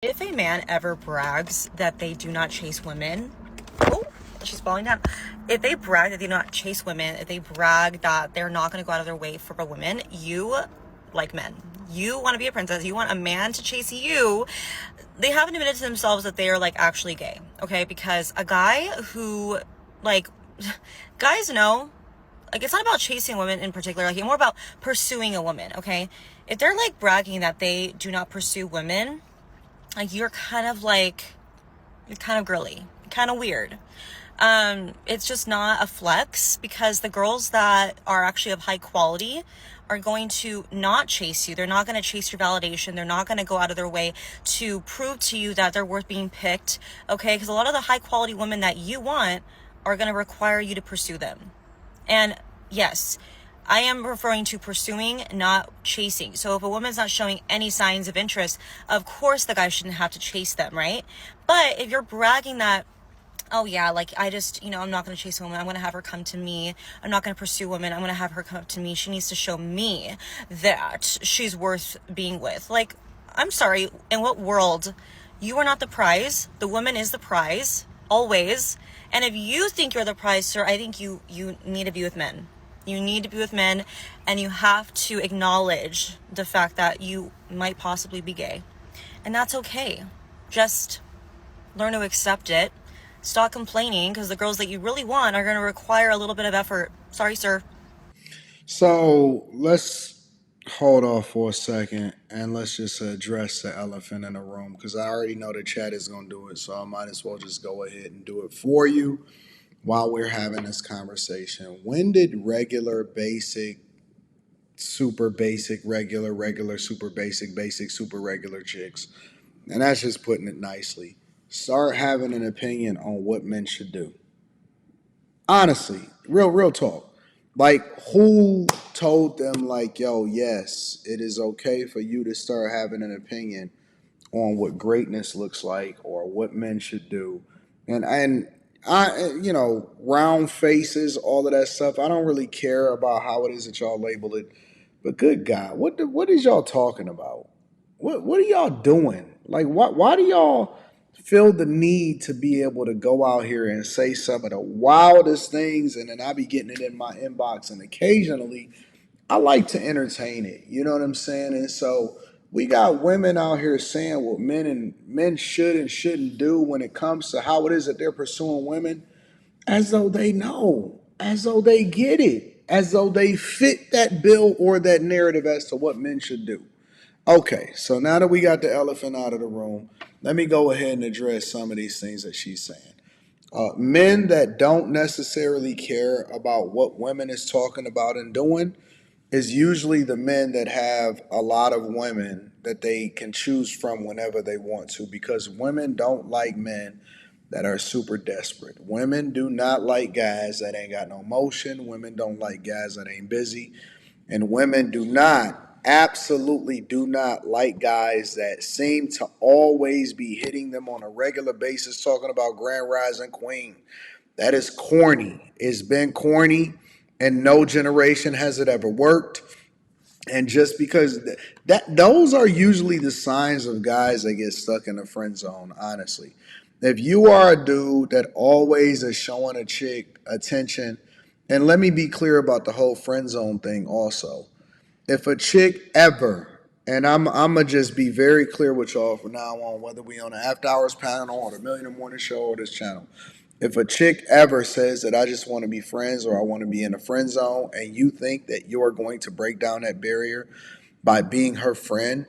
If a man ever brags that they do not chase women, oh, she's falling down. If they brag that they do not chase women, if they brag that they're not going to go out of their way for a woman, you like men. You want to be a princess. You want a man to chase you. They haven't admitted to themselves that they are like actually gay, okay? Because a guy who, like, guys know, like, it's not about chasing women in particular, like, it's more about pursuing a woman, okay? If they're like bragging that they do not pursue women, like, you're kind of girly, kind of weird. It's just not a flex, because the girls that are actually of high quality are going to not chase you. They're not going to chase your validation. They're not going to go out of their way to prove to you that they're worth being picked. Okay. Because a lot of the high quality women that you want are going to require you to pursue them. And yes, I am referring to pursuing, not chasing. So if a woman's not showing any signs of interest, of course the guy shouldn't have to chase them, right? But if you're bragging that, oh yeah, like, I just, I'm not going to chase a woman. I'm going to have her come to me. I'm not going to pursue women. I'm going to have her come up to me. She needs to show me that she's worth being with. Like, I'm sorry, in what world? You are not the prize. The woman is the prize, always. And if you think you're the prize, sir, I think you need to be with men. You need to be with men, and you have to acknowledge the fact that you might possibly be gay. And that's okay. Just learn to accept it. Stop complaining, because the girls that you really want are going to require a little bit of effort. Sorry, sir. So let's hold off for a second and let's just address the elephant in the room because I already know the chat is going to do it. So I might as well just go ahead and do it for you while we're having this conversation. When did regular, basic, super basic, regular, regular, super basic, basic, super regular chicks, and that's just putting it nicely, start having an opinion on what men should do? Honestly, real talk. Like, who told them, like, yo, yes, it is okay for you to start having an opinion on what greatness looks like or what men should do? And round faces, all of that stuff. I don't really care about how it is that y'all label it. But good God, what is y'all talking about? What are y'all doing? Like, why do y'all feel the need to be able to go out here and say some of the wildest things, and then I be getting it in my inbox, and occasionally I like to entertain it. You know what I'm saying? And so we got women out here saying what men should and shouldn't do when it comes to how it is that they're pursuing women, as though they know, as though they get it, as though they fit that bill or that narrative as to what men should do. Okay, so now that we got the elephant out of the room, let me go ahead and address some of these things that she's saying. Men that don't necessarily care about what women is talking about and doing is usually the men that have a lot of women that they can choose from whenever they want to, because women don't like men that are super desperate. Women do not like guys that ain't got no motion. Women don't like guys that ain't busy. And women do not, absolutely do not like guys that seem to always be hitting them on a regular basis, talking about Grand Rising Queen. That is corny. It's been corny, and no generation has it ever worked. And just because those are usually the signs of guys that get stuck in the friend zone, honestly. If you are a dude that always is showing a chick attention, and let me be clear about the whole friend zone thing also. If a chick ever, and I'm gonna just be very clear with y'all from now on, whether we on the After Hours panel or the Millionaire Morning Show or this channel, if a chick ever says that I just want to be friends or I want to be in a friend zone, and you think that you're going to break down that barrier by being her friend,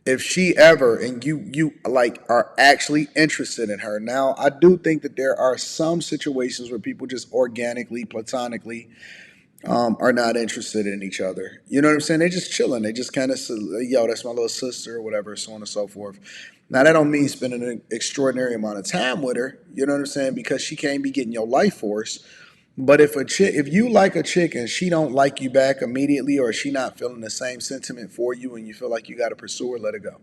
if she ever and you like are actually interested in her. Now, I do think that there are some situations where people just organically, platonically are not interested in each other. You know what I'm saying? They're just chilling. They just kind of, yo, that's my little sister or whatever, so on and so forth. Now, that don't mean spending an extraordinary amount of time with her. You know what I'm saying? Because she can't be getting your life force. But if you like a chick and she don't like you back immediately, or she not feeling the same sentiment for you, and you feel like you got to pursue her, let it go.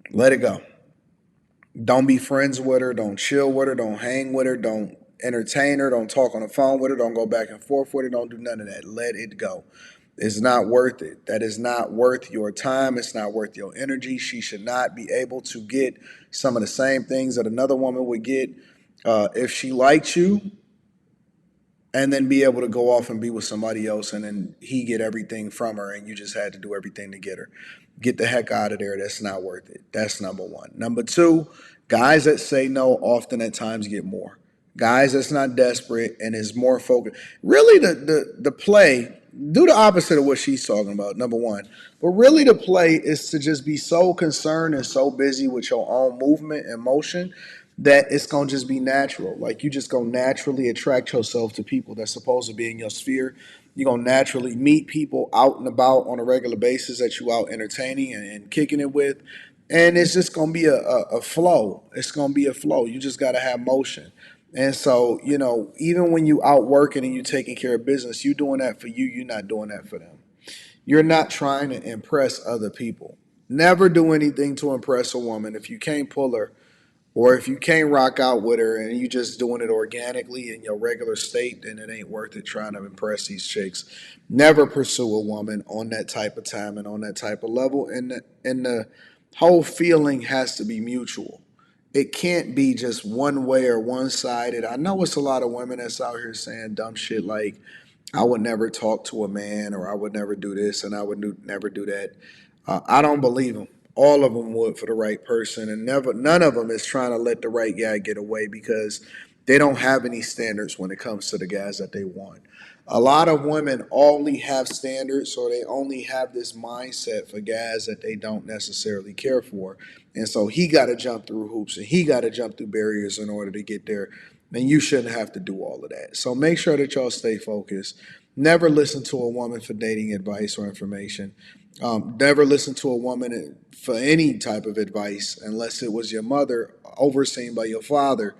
Let it go. Don't be friends with her. Don't chill with her. Don't hang with her. Don't entertain her. Don't talk on the phone with her. Don't go back and forth with her. Don't do none of that. Let it go. It's not worth it. That is not worth your time. It's not worth your energy. She should not be able to get some of the same things that another woman would get if she liked you, and then be able to go off and be with somebody else, and then he get everything from her and you just had to do everything to get her. Get the heck out of there. That's not worth it. That's number one. Number two, guys that say no often at times get more. Guys that's not desperate and is more focused. Really, the play, do the opposite of what she's talking about, number one. But really, the play is to just be so concerned and so busy with your own movement and motion that it's gonna just be natural. Like you just gonna naturally attract yourself to people that's supposed to be in your sphere. You're gonna naturally meet people out and about on a regular basis that you out entertaining and kicking it with. And it's just gonna be a flow. It's gonna be a flow. You just gotta have motion. And so, even when you out working and you taking care of business, you doing that for you, you're not doing that for them. You're not trying to impress other people. Never do anything to impress a woman. If you can't pull her, or if you can't rock out with her and you just doing it organically in your regular state, then it ain't worth it trying to impress these chicks. Never pursue a woman on that type of time and on that type of level. And the whole feeling has to be mutual. It can't be just one way or one sided. I know it's a lot of women that's out here saying dumb shit like, I would never talk to a man, or I would never do this, and I would never do that. I don't believe them. All of them would for the right person, and none of them is trying to let the right guy get away because they don't have any standards when it comes to the guys that they want. A lot of women only have standards, or they only have this mindset for guys that they don't necessarily care for. And so he got to jump through hoops and he got to jump through barriers in order to get there. And you shouldn't have to do all of that. So make sure that y'all stay focused. Never listen to a woman for dating advice or information. Never listen to a woman for any type of advice unless it was your mother overseen by your father.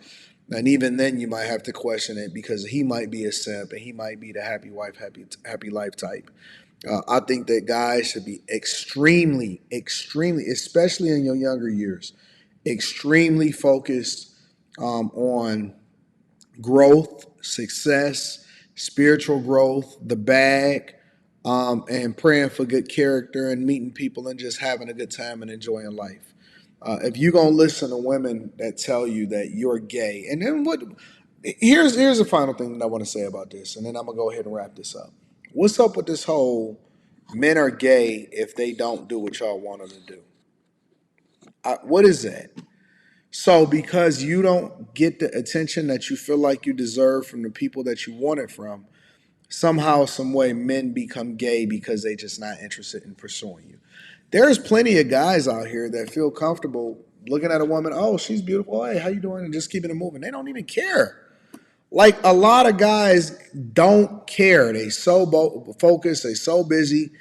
And even then, you might have to question it because he might be a simp and he might be the happy wife, happy life type. I think that guys should be extremely, extremely, especially in your younger years, extremely focused on growth, success, spiritual growth, the bag, and praying for good character and meeting people and just having a good time and enjoying life. If you're gonna listen to women that tell you that you're gay, and then what? Here's the final thing that I want to say about this, and then I'm gonna go ahead and wrap this up. What's up with this whole men are gay if they don't do what y'all want them to do? What is that? So because you don't get the attention that you feel like you deserve from the people that you want it from, somehow, some way, men become gay because they just not interested in pursuing you. There's plenty of guys out here that feel comfortable looking at a woman. Oh, she's beautiful. Hey, how you doing? And just keeping it moving. They don't even care. Like a lot of guys don't care. They so focused. They so busy.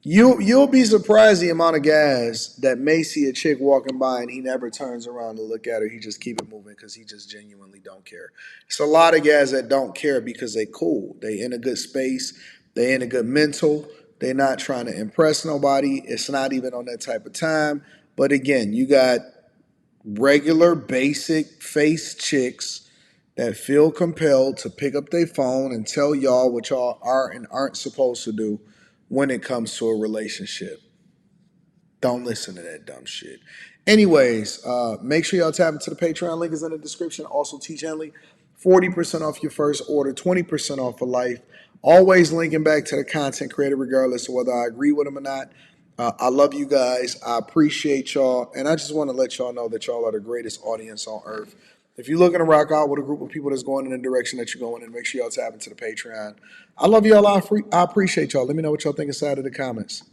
You'll be surprised the amount of guys that may see a chick walking by and he never turns around to look at her. He just keep it moving because he just genuinely don't care. It's a lot of guys that don't care because they cool. They in a good space. They in a good mental. They're not trying to impress nobody. It's not even on that type of time. But again, you got regular, basic face chicks that feel compelled to pick up their phone and tell y'all what y'all are and aren't supposed to do when it comes to a relationship. Don't listen to that dumb shit. Anyways, make sure y'all tap into the Patreon. Link is in the description. Also, Teach Henley, 40% off your first order, 20% off for life. Always linking back to the content creator, regardless of whether I agree with them or not. I love you guys. I appreciate y'all. And I just want to let y'all know that y'all are the greatest audience on earth. If you're looking to rock out with a group of people that's going in the direction that you're going in, make sure y'all tap into the Patreon. I love y'all. I appreciate y'all. Let me know what y'all think inside of the comments.